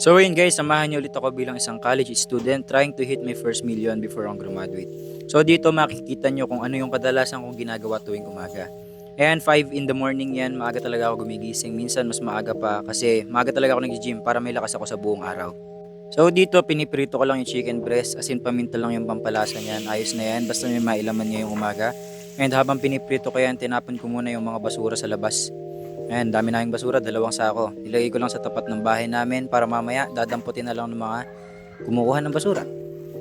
So yun guys, samahan niyo ulit ako bilang isang college student trying to hit my first million before akong graduate. So dito makikita nyo kung ano yung kadalasan kong ginagawa tuwing umaga. Ayan, 5 in the morning yan, maaga talaga ako gumigising. Minsan mas maaga pa kasi maaga talaga ako nag-gym para may lakas ako sa buong araw. So dito piniprito ko lang yung chicken breast, as in paminta lang yung pampalasa niyan. Ayos na yan, basta may mailaman ngayong umaga. And habang piniprito ko yan, tinapon ko muna yung mga basura sa labas. Ayan, dami naming basura, 2 sako. Nilagay ko lang sa tapat ng bahay namin para mamaya dadamputin na lang ng mga kumukuha ng basura.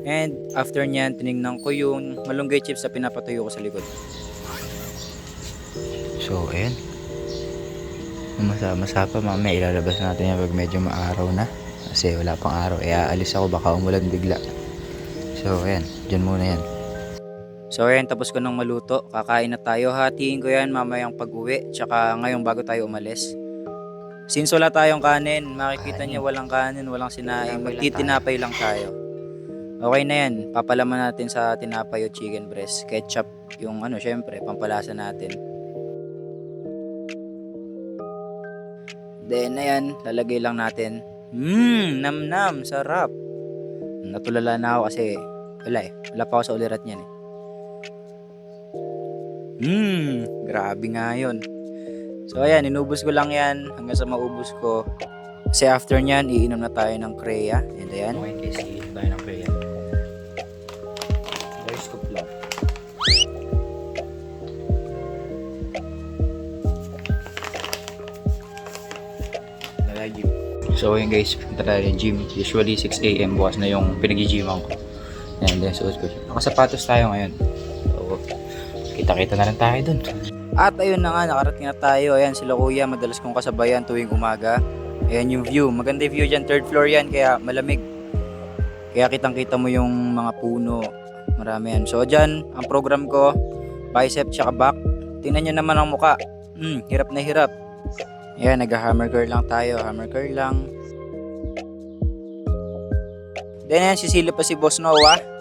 And after nyan, tinignan ko yung malunggay chips na pinapatuyo ko sa likod. So, ayan. Masa pa, mamaya ilalabas natin yan pag medyo maaraw na. Kasi wala pang araw, aalis ako, baka umulan bigla. So, ayan, dyan muna yan. So ayan, tapos ko nang maluto. Kakain na tayo. Hatiin ko yan mamayang pag-uwi. Tsaka ngayong bago tayo umalis. Since wala tayong kanin, makikita niyo walang kanin, walang sinaing. Magtitinapay lang tayo. Okay na yan. Papalaman natin sa tinapay o chicken breast. Ketchup yung syempre, pampalasa natin. Then ayan, lalagay lang natin. Nam-nam, sarap. Natulala na ako kasi wala pa ako sa ulirat niyan eh. Grabe nga yun. So ayan, inubos ko lang yan hanggang sa maubos ko. Kasi after nyan, iinom na tayo ng Crea. And ayan. Okay guys, iinom tayo ng Crea. Rice scoop lang. Nalagi. So ayan guys, punta tayo ng gym. Usually 6 AM bukas na yung pinag-gyman ko. And then suot ko siya. Nakasapatos tayo ngayon. So, kita-kita na lang tayo dun. At ayun na nga, nakarating na tayo. Ayan, sila kuya, madalas kong kasabayan tuwing umaga. Ayan yung view. Maganda yung view dyan. 3rd floor yan, kaya malamig. Kaya kitang-kita mo yung mga puno. Marami yan. So dyan, ang program ko, bicep tsaka back. Tingnan nyo naman ang muka. Hirap na hirap. Ayan, nag-hammer curl lang tayo. Hammer curl lang. Then ayan, sisilip pa si Boss Noah.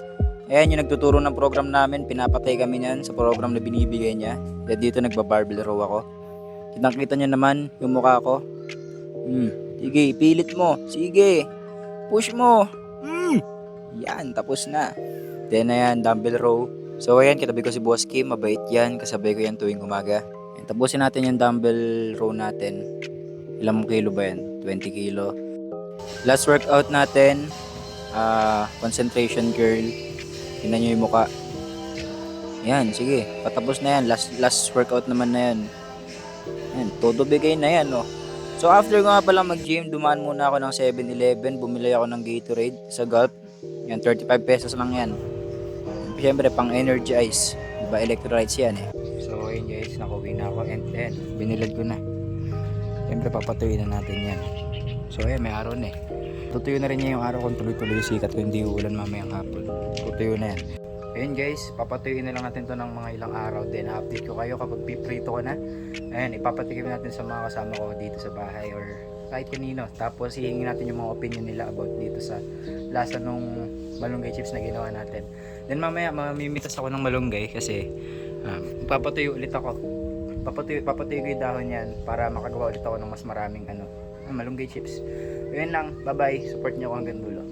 Ayan yung nagtuturo ng program namin. Pinapatay kami niyan sa program na binibigay niya. At dito nagbabarbell row ako. Kitang-kita nyo naman yung mukha ko. Sige, ipilit mo. Sige. Push mo. Yan, tapos na. Then ayan, dumbbell row. So ayan, kitabi ko si Boss Kim. Mabait yan. Kasabay ko yan tuwing umaga. Ayan, tapusin natin yung dumbbell row natin. Ilang kilo ba yan? 20 kilo. Last workout natin. Concentration curl. Tingnan nyo yung mukha. Yan, sige. Patapos na yan. Last workout naman na yan. Yan, todo bigay na yan, oh. So, after ko nga pala mag-gym, dumaan muna ako ng 7-Eleven. Bumili ako ng Gatorade sa Gulf. Yan, 35 pesos lang yan. Siyempre, pang energy ice. Diba, electrolytes yan, eh. So, ayun guys, nakuwi na ako. And then, binilad ko na. Siyempre, papatuyin na natin yan. So, ayun, may araw na eh. Tutuyo na rin niya yung araw kung tuloy-tuloy yung sikat kung hindi uulan mamayang hapon. Tutuyo na yan. Ayun guys, papatuyuin na lang natin to ng mga ilang araw din. Update ko kayo kapag piprito ko na. Ayun, ipapatikim natin sa mga kasama ko dito sa bahay or kahit kanino. Tapos hihingin natin yung mga opinion nila about dito sa lasa nung malunggay chips na ginawa natin. Then mamaya mamimitas ako ng malunggay kasi papatuyo ulit ako. Papatuyo ko yung dahon yan para makagawa ulit ako ng mas maraming malunggay chips. Ayun lang, bye bye, support nyo ako hanggang dulo.